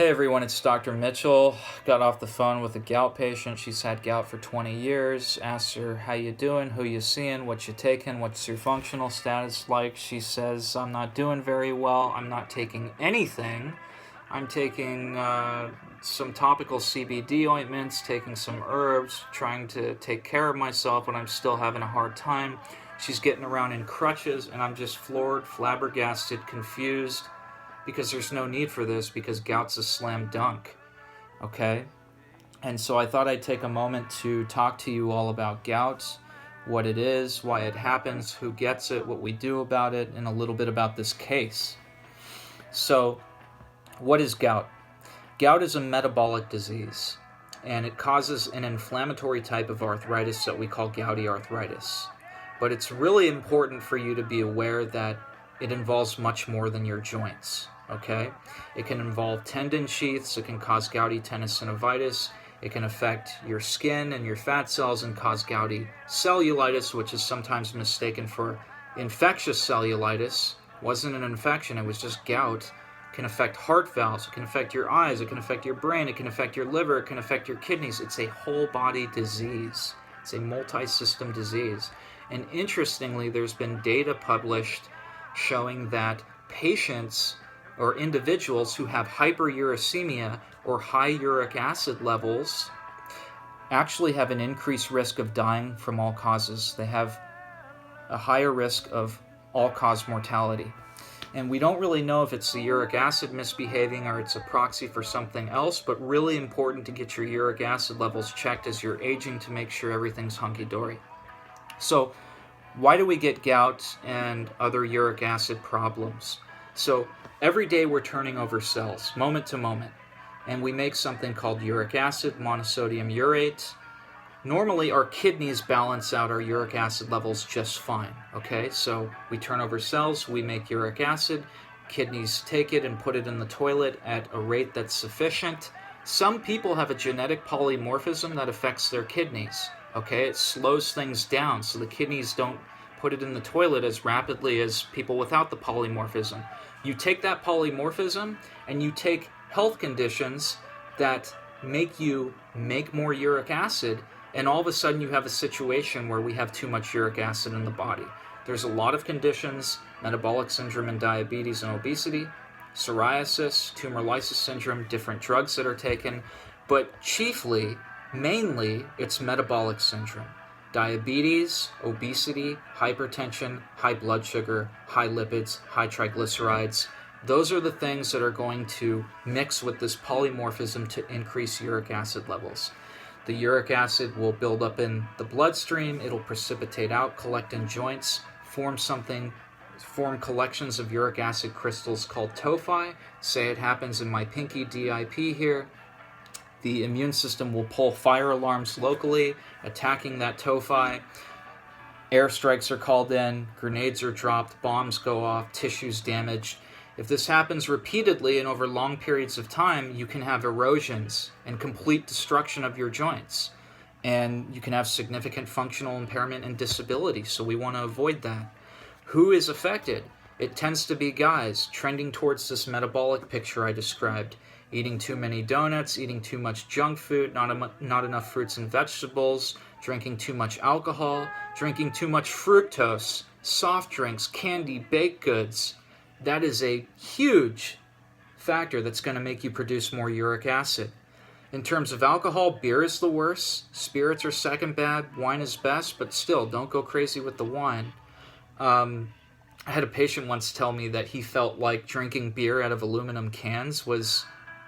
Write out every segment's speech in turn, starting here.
Hey everyone, it's Dr. Mitchell. Got off the phone with a gout patient. She's had gout for 20 years. Asked her, how you doing, who you seeing, what you taking, what's your functional status like. She says, I'm not doing very well. I'm not taking anything. I'm taking some topical CBD ointments, taking some herbs, trying to take care of myself, but I'm still having a hard time. She's getting around in crutches, and I'm just floored, flabbergasted, confused, because there's no need for this, because gout's a slam dunk, okay? And so I thought I'd take a moment to talk to you all about gout, what it is, why it happens, who gets it, what we do about it, and a little bit about this case. So, what is gout? Gout is a metabolic disease, and it causes an inflammatory type of arthritis that we call gouty arthritis. But it's really important for you to be aware that it involves much more than your joints, okay? It can involve tendon sheaths, it can cause gouty tenosynovitis, it can affect your skin and your fat cells and cause gouty cellulitis, which is sometimes mistaken for infectious cellulitis. It wasn't an infection, it was just gout. It can affect heart valves, it can affect your eyes, it can affect your brain, it can affect your liver, it can affect your kidneys. It's a whole body disease. It's a multi-system disease. And interestingly, there's been data published showing that patients or individuals who have hyperuricemia or high uric acid levels actually have an increased risk of dying from all causes. They have a higher risk of all-cause mortality. And we don't really know if it's the uric acid misbehaving or it's a proxy for something else, but really important to get your uric acid levels checked as you're aging to make sure everything's hunky-dory. So, why do we get gout and other uric acid problems? So every day we're turning over cells, moment to moment, and we make something called uric acid, monosodium urate. Normally our kidneys balance out our uric acid levels just fine, okay? So we turn over cells, we make uric acid, kidneys take it and put it in the toilet at a rate that's sufficient. Some people have a genetic polymorphism that affects their kidneys. Okay, it slows things down so the kidneys don't put it in the toilet as rapidly as people without the polymorphism. You take that polymorphism and you take health conditions that make you make more uric acid, and all of a sudden you have a situation where we have too much uric acid in the body. There's a lot of conditions: metabolic syndrome and diabetes and obesity, psoriasis, tumor lysis syndrome, different drugs that are taken, but mainly, it's metabolic syndrome. Diabetes, obesity, hypertension, high blood sugar, high lipids, high triglycerides. Those are the things that are going to mix with this polymorphism to increase uric acid levels. The uric acid will build up in the bloodstream, it'll precipitate out, collect in joints, form collections of uric acid crystals called tophi. Say it happens in my pinky DIP here. The immune system will pull fire alarms locally, attacking that tophi. Airstrikes are called in, grenades are dropped, bombs go off, tissues damaged. If this happens repeatedly and over long periods of time, you can have erosions and complete destruction of your joints. And you can have significant functional impairment and disability, so we want to avoid that. Who is affected? It tends to be guys trending towards this metabolic picture I described. Eating too many donuts, eating too much junk food, not enough fruits and vegetables, drinking too much alcohol, drinking too much fructose, soft drinks, candy, baked goods. That is a huge factor that's going to make you produce more uric acid. In terms of alcohol, beer is the worst, spirits are second bad, wine is best, but still, don't go crazy with the wine. I had a patient once tell me that he felt like drinking beer out of aluminum cans was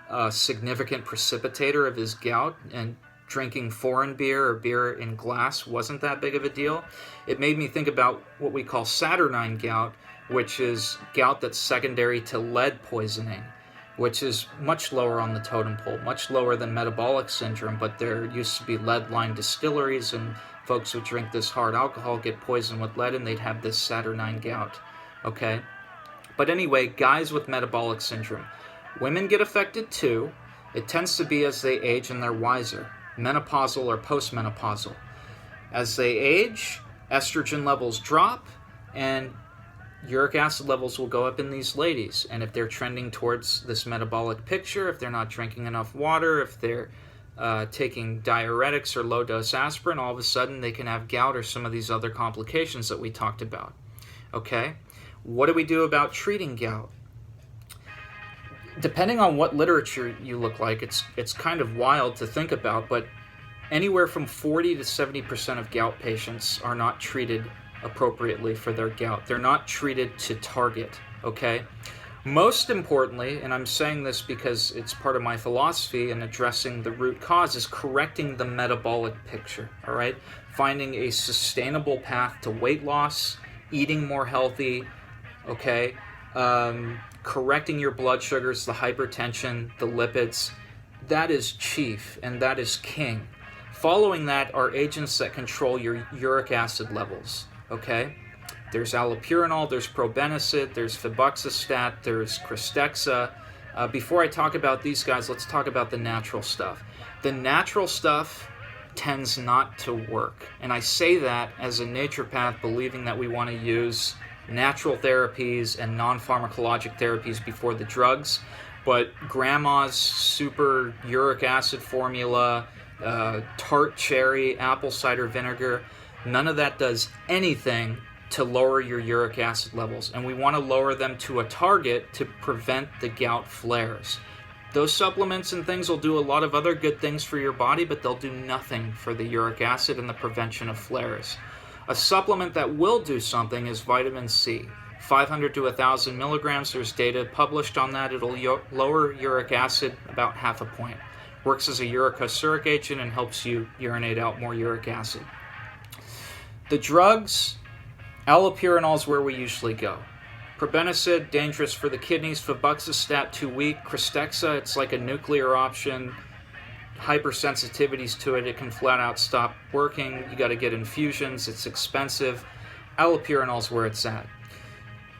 a significant precipitator of his gout, and drinking foreign beer or beer in glass wasn't that big of a deal. It made me think about what we call Saturnine gout, which is gout that's secondary to lead poisoning, which is much lower on the totem pole, much lower than metabolic syndrome, but there used to be lead-lined distilleries, and folks would drink this hard alcohol, get poisoned with lead, and they'd have this Saturnine gout, okay? But anyway, guys with metabolic syndrome. Women get affected too. It tends to be as they age and they're wiser, menopausal or postmenopausal. As they age, estrogen levels drop, and uric acid levels will go up in these ladies. And if they're trending towards this metabolic picture, if they're not drinking enough water, if they're taking diuretics or low-dose aspirin, all of a sudden they can have gout or some of these other complications that we talked about. Okay? What do we do about treating gout? Depending on what literature you look like, it's kind of wild to think about, but anywhere from 40 to 70% of gout patients are not treated appropriately for their gout. They're not treated to target, okay? Most importantly, and I'm saying this because it's part of my philosophy in addressing the root cause, is correcting the metabolic picture, all right? Finding a sustainable path to weight loss, eating more healthy, okay? Correcting your blood sugars, the hypertension, the lipids. That is chief and that is king. Following that are agents that control your uric acid levels, okay? There's allopurinol, there's probenecid, there's febuxostat, there's Krystexxa. Before I talk about these guys, let's talk about the natural stuff. The natural stuff tends not to work. And I say that as a naturopath, believing that we want to use natural therapies and non-pharmacologic therapies before the drugs. But grandma's super uric acid formula, tart cherry, apple cider vinegar, none of that does anything to lower your uric acid levels. And we want to lower them to a target to prevent the gout flares. Those supplements and things will do a lot of other good things for your body, but they'll do nothing for the uric acid and the prevention of flares. A supplement that will do something is vitamin C. 500 to 1,000 milligrams, there's data published on that. It'll lower uric acid about half a point. Works as a uricosuric agent and helps you urinate out more uric acid. The drugs, allopurinol is where we usually go. Probenecid, dangerous for the kidneys. Febuxostat, too weak. Krystexxa, it's like a nuclear option. Hypersensitivities to it, it can flat out stop working. You got to get infusions, it's expensive. Allopurinol is where it's at.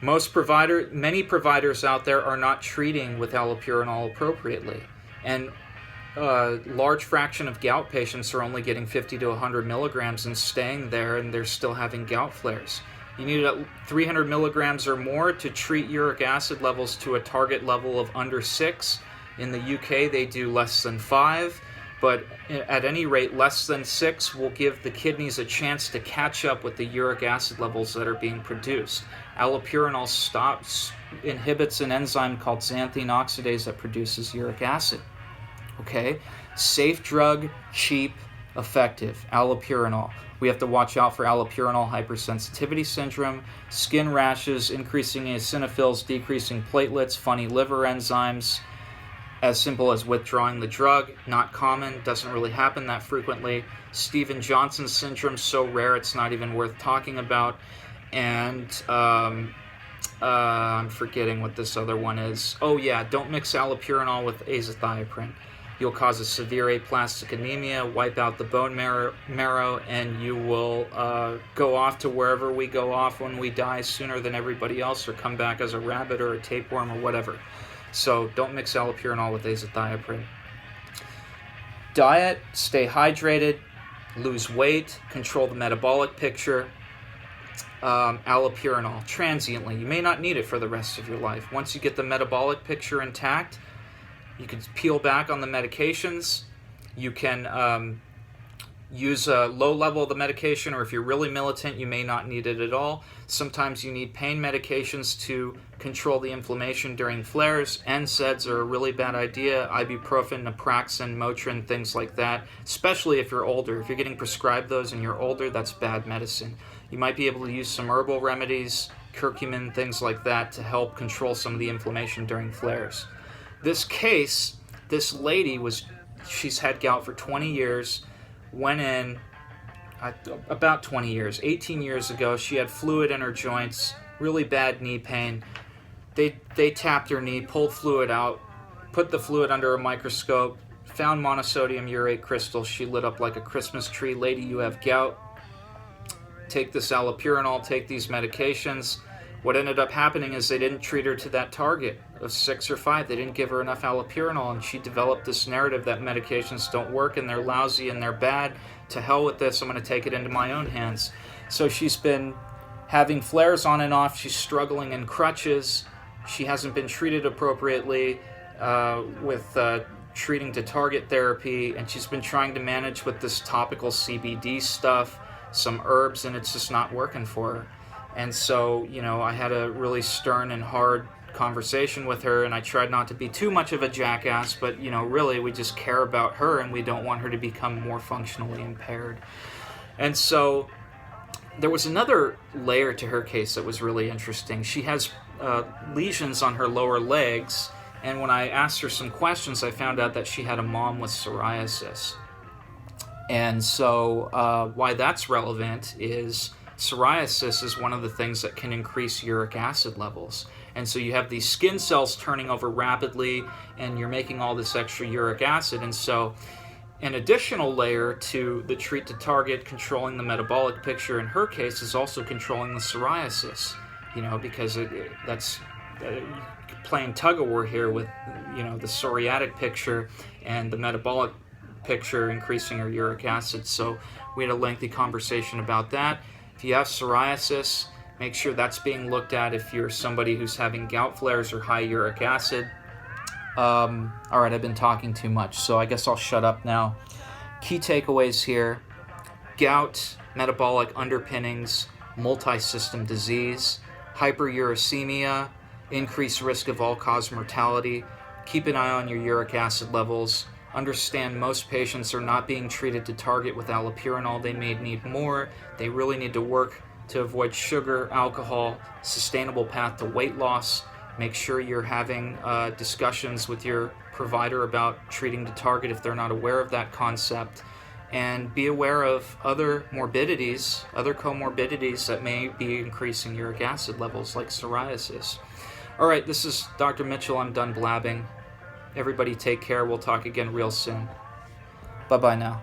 Many providers out there are not treating with allopurinol appropriately, and a large fraction of gout patients are only getting 50 to 100 milligrams and staying there, and they're still having gout flares. You need 300 milligrams or more to treat uric acid levels to a target level of under 6. In the UK, they do less than 5, but at any rate, less than 6 will give the kidneys a chance to catch up with the uric acid levels that are being produced. Allopurinol inhibits an enzyme called xanthine oxidase that produces uric acid. Okay? Safe drug, cheap, effective. Allopurinol. We have to watch out for allopurinol hypersensitivity syndrome, skin rashes, increasing eosinophils, decreasing platelets, funny liver enzymes. As simple as withdrawing the drug, not common, doesn't really happen that frequently. Stevens-Johnson syndrome, so rare it's not even worth talking about. And I'm forgetting what this other one is. Oh yeah, don't mix allopurinol with azathioprine. You'll cause a severe aplastic anemia, wipe out the bone marrow, and you will go off to wherever we go off when we die sooner than everybody else, or come back as a rabbit or a tapeworm or whatever. So don't mix allopurinol with azathioprine. Diet, stay hydrated, lose weight, control the metabolic picture. Allopurinol, transiently. You may not need it for the rest of your life. Once you get the metabolic picture intact, you can peel back on the medications. You can use a low level of the medication, or if you're really militant, you may not need it at all. Sometimes you need pain medications to control the inflammation during flares. NSAIDs are a really bad idea. Ibuprofen, naproxen, Motrin, things like that, especially if you're older. If you're getting prescribed those and you're older, that's bad medicine. You might be able to use some herbal remedies, curcumin, things like that, to help control some of the inflammation during flares. This case, this lady she's had gout for 20 years, went in about 20 years, 18 years ago. She had fluid in her joints, really bad knee pain. They tapped her knee, pulled fluid out, put the fluid under a microscope, found monosodium urate crystals. She lit up like a Christmas tree. Lady, you have gout. Take this allopurinol, take these medications. What ended up happening is they didn't treat her to that target of 6 or 5. They didn't give her enough allopurinol, and she developed this narrative that medications don't work and they're lousy and they're bad. To hell with this, I'm going to take it into my own hands. So she's been having flares on and off. She's struggling in crutches. She hasn't been treated appropriately with treating to target therapy, and she's been trying to manage with this topical CBD stuff, some herbs, and it's just not working for her. And so, I had a really stern and hard conversation with her, and I tried not to be too much of a jackass, but, really we just care about her and we don't want her to become more functionally impaired. And so there was another layer to her case that was really interesting. She has lesions on her lower legs, and when I asked her some questions, I found out that she had a mom with psoriasis. And so why that's relevant is psoriasis is one of the things that can increase uric acid levels. And so you have these skin cells turning over rapidly, and you're making all this extra uric acid. And so an additional layer to the treat to target, controlling the metabolic picture in her case, is also controlling the psoriasis, because that's playing tug-of-war here with, the psoriatic picture and the metabolic picture increasing her uric acid. So we had a lengthy conversation about that. If you have psoriasis, make sure that's being looked at if you're somebody who's having gout flares or high uric acid. All right, I've been talking too much, so I guess I'll shut up now. Key takeaways here: gout, metabolic underpinnings, multi-system disease, hyperuricemia, increased risk of all-cause mortality. Keep an eye on your uric acid levels. Understand most patients are not being treated to target with allopurinol. They may need more. They really need to work to avoid sugar, alcohol, sustainable path to weight loss. Make sure you're having discussions with your provider about treating to target if they're not aware of that concept. And be aware of other morbidities, other comorbidities that may be increasing uric acid levels, like psoriasis. All right, this is Dr. Mitchell. I'm done blabbing. Everybody take care. We'll talk again real soon. Bye-bye now.